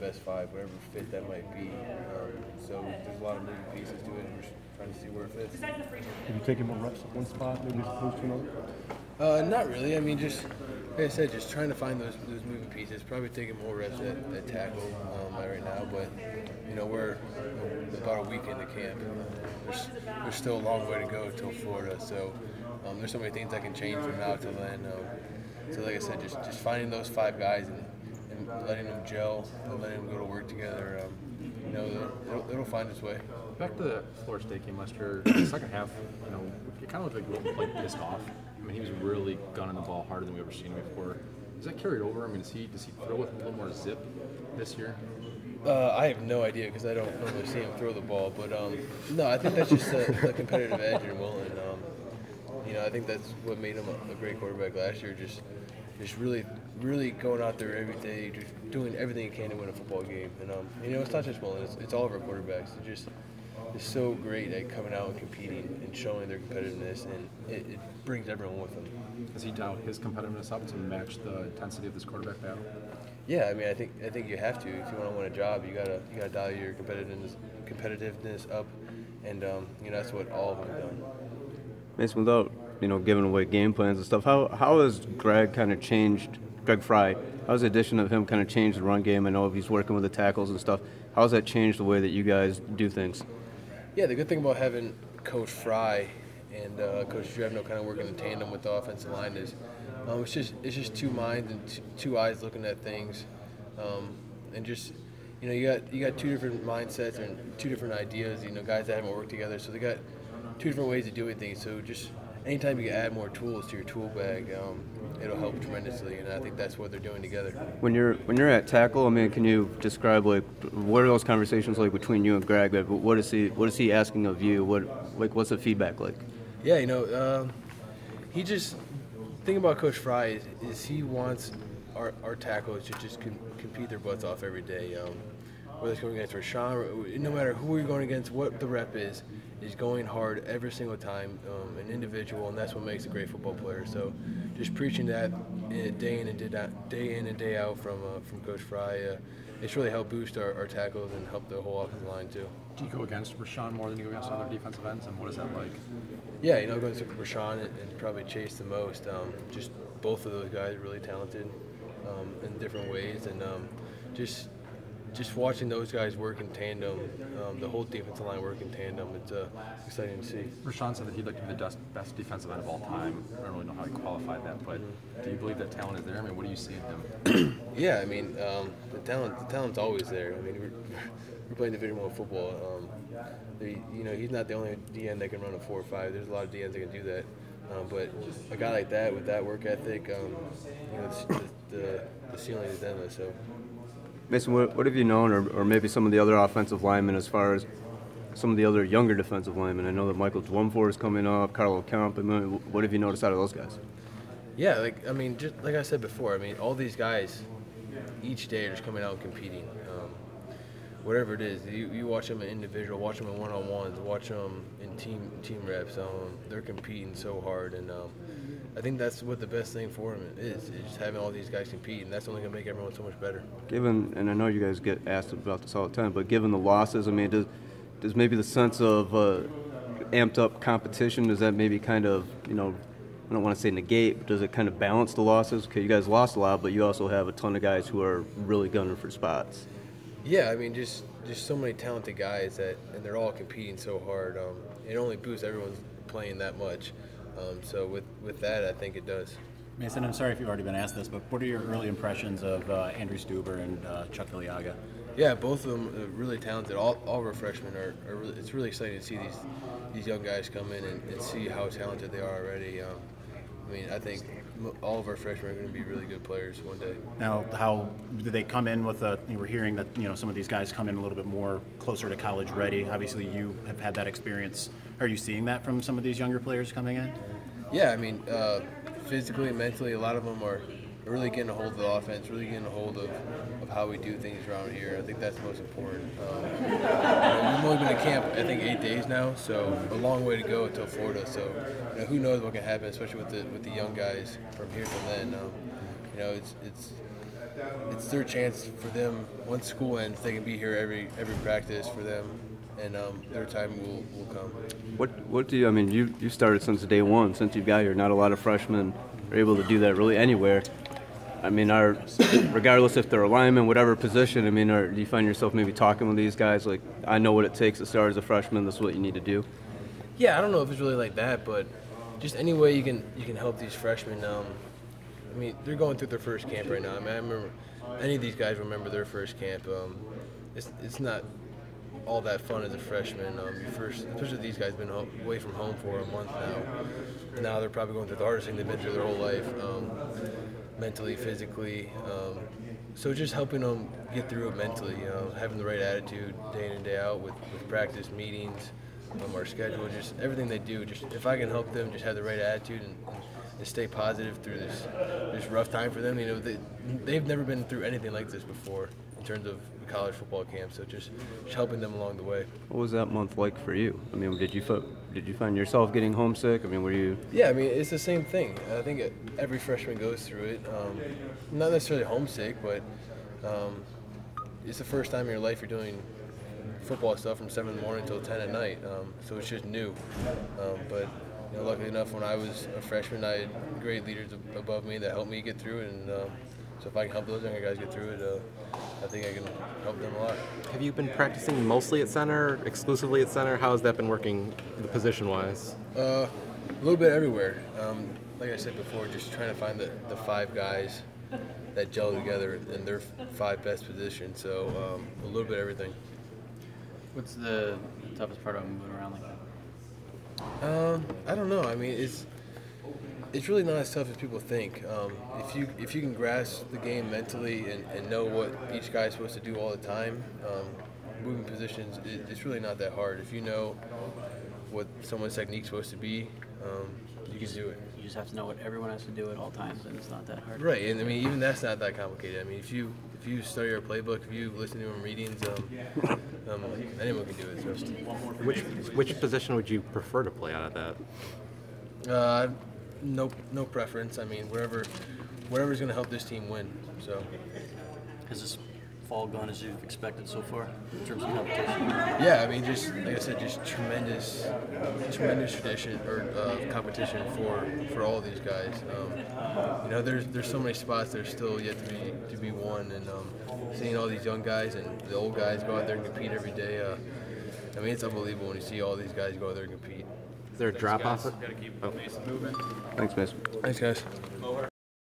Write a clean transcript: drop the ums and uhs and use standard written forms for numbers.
best five, whatever fit that might be. So there's a lot of moving pieces to it, and we're just trying to see where it fits. Have you taken more reps at one spot, maybe as opposed to another? Not really. I mean, just like I said, just trying to find those moving pieces. Probably taking more reps at tackle right now, but we're about a week into camp. There's still a long way to go till Florida, so there's so many things that can change from now till then. So like I said, just finding those five guys and letting them gel and letting them go to work together. It'll find its way. Back to the Florida State game last year, the second half, it kind of looked like Wilton played pissed off. I mean, he was really gunning the ball harder than we've ever seen him before. Is that carried over? I mean, does he throw with a little more zip this year? I have no idea because I don't normally see him throw the ball, but no, I think that's just the competitive edge in Wilton. I think that's what made him a great quarterback last year. Just really going out there every day, just doing everything he can to win a football game. And it's not just Wilton; it's all of our quarterbacks. They're so great at coming out and competing and showing their competitiveness, and it brings everyone with them. Has he dialed his competitiveness up to match the intensity of this quarterback battle? Yeah, I mean, I think you have to. If you want to win a job, you gotta dial your competitiveness up, and that's what all of them have done. Mason, without giving away game plans and stuff, how has Greg kind of changed? Greg Fry, how's the addition of him kind of changed the run game? I know he's working with the tackles and stuff. How has that changed the way that you guys do things? Yeah, the good thing about having Coach Fry and Coach Drevno kind of working in tandem with the offensive line is it's just two minds and two eyes looking at things, and just you got two different mindsets and two different ideas. Guys that haven't worked together, so they got two different ways of doing things. So just anytime you can add more tools to your tool bag, it'll help tremendously, and I think that's what they're doing together. When you're at tackle, I mean, can you describe what are those conversations like between you and Greg? What is he asking of you? What's the feedback like? Yeah, he just thing about Coach Fry is he wants our tackles to just compete their butts off every day. Whether it's going against Rashawn, no matter who we're going against, what the rep is going hard every single time, an individual, and that's what makes a great football player. So just preaching that day in and day out from Coach Fry, it's really helped boost our tackles and help the whole offensive line too. Do you go against Rashawn more than you go against other defensive ends, and what is that like? Yeah, going against Rashawn and probably Chase the most. Just both of those guys are really talented in different ways, and just watching those guys work in tandem, the whole defensive line work in tandem, it's exciting to see. Rashawn said that he'd like to be the best defensive end of all time. I don't really know how he qualified that, but do you believe that talent is there? I mean, what do you see in him? Yeah, I mean, the talent's always there. I mean, we're playing Division I football. He's not the only DN that can run a 4.5. There's a lot of DNs that can do that. But a guy like that with that work ethic, the ceiling is endless. So. Mason, what have you known, or maybe some of the other offensive linemen, as far as some of the other younger defensive linemen? I know that Michael Dwumfor is coming up, Carlo Camp. I mean, what have you noticed out of those guys? Yeah, just like I said before, all these guys each day are just coming out and competing. Whatever it is, you watch them in individual, watch them in one-on-ones, watch them in team reps. They're competing so hard, and I think that's what the best thing for them is just having all these guys compete, and that's only going to make everyone so much better. And I know you guys get asked about this all the time, but given the losses, I mean, does maybe the sense of amped up competition, does that maybe kind of, I don't want to say negate, but does it kind of balance the losses? Because you guys lost a lot, but you also have a ton of guys who are really gunning for spots. Yeah, I mean, just so many talented guys and they're all competing so hard. It only boosts everyone's playing that much. So with that, I think it does. Mason, I'm sorry if you've already been asked this, but what are your early impressions of Andrew Stuber and Chuck Iliaga? Yeah, both of them are really talented. All of our freshmen are really, it's really exciting to see these young guys come in and see how talented they are already. I think all of our freshmen are going to be really good players one day. Now, how do they come in with we're hearing that, some of these guys come in a little bit more closer to college ready. Obviously, you have had that experience. Are you seeing that from some of these younger players coming in? Yeah, physically and mentally, a lot of them are really getting a hold of the offense, really getting a hold of how we do things around here. I think that's the most important. We've only been in camp, I think, 8 days now, so a long way to go until Florida. So, who knows what can happen, especially with the young guys from here till then. it's their chance for them. Once school ends, they can be here every practice for them, and their time will come. What do you? I mean, you started since day one. Since you got here, not a lot of freshmen are able to do that really anywhere. I mean, regardless if they're a lineman, whatever position. I mean, do you find yourself maybe talking with these guys like, I know what it takes to start as a freshman. This is what you need to do. Yeah, I don't know if it's really like that, but just any way you can help these freshmen. I mean, they're going through their first camp right now. I mean, I remember any of these guys remember their first camp. It's not all that fun as a freshman. Especially these guys been away from home for a month now. Now they're probably going through the hardest thing they've been through their whole life, mentally, physically. So just helping them get through it mentally, having the right attitude day in and day out with practice, meetings, our schedule, just everything they do. Just if I can help them just have the right attitude and stay positive through this rough time for them. You know, they've never been through anything like this before in terms of college football camp. So just helping them along the way. What was that month like for you? I mean, did you find yourself getting homesick? I mean, were you? Yeah, I mean, it's the same thing. I think every freshman goes through it. Not necessarily homesick, but it's the first time in your life you're doing football stuff from 7 in the morning until 10 at night. So it's just new. But you know, luckily enough, when I was a freshman, I had great leaders above me that helped me get through it. And so if I can help those younger guys get through it, I think I can help them a lot. Have you been practicing mostly at center, exclusively at center? How has that been working position-wise? A little bit everywhere. Like I said before, just trying to find the 5 guys that gel together in their 5 best positions. So a little bit of everything. What's the toughest part of moving around like that? I don't know. I mean, it's really not as tough as people think. If you can grasp the game mentally and know what each guy's supposed to do all the time, moving positions, it's really not that hard. If you know what someone's technique's supposed to be, you can do it. You just have to know what everyone has to do at all times, and it's not that hard. Right, and I mean, even that's not that complicated. I mean, if you study our playbook, if you listen to them readings, anyone can do it. So. Which position would you prefer to play out of that? No preference. I mean, whatever's going to help this team win. So. Has this fall gone as you've expected so far in terms of competition? Yeah, I mean, just like I said, just tremendous tradition or competition for all of these guys. You know, there's so many spots that are still yet to be won, and seeing all these young guys and the old guys go out there and compete every day. I mean, it's unbelievable when you see all these guys go out there and compete. Is there a drop off? Got to keep the pace moving. Thanks, Mason. Thanks, guys.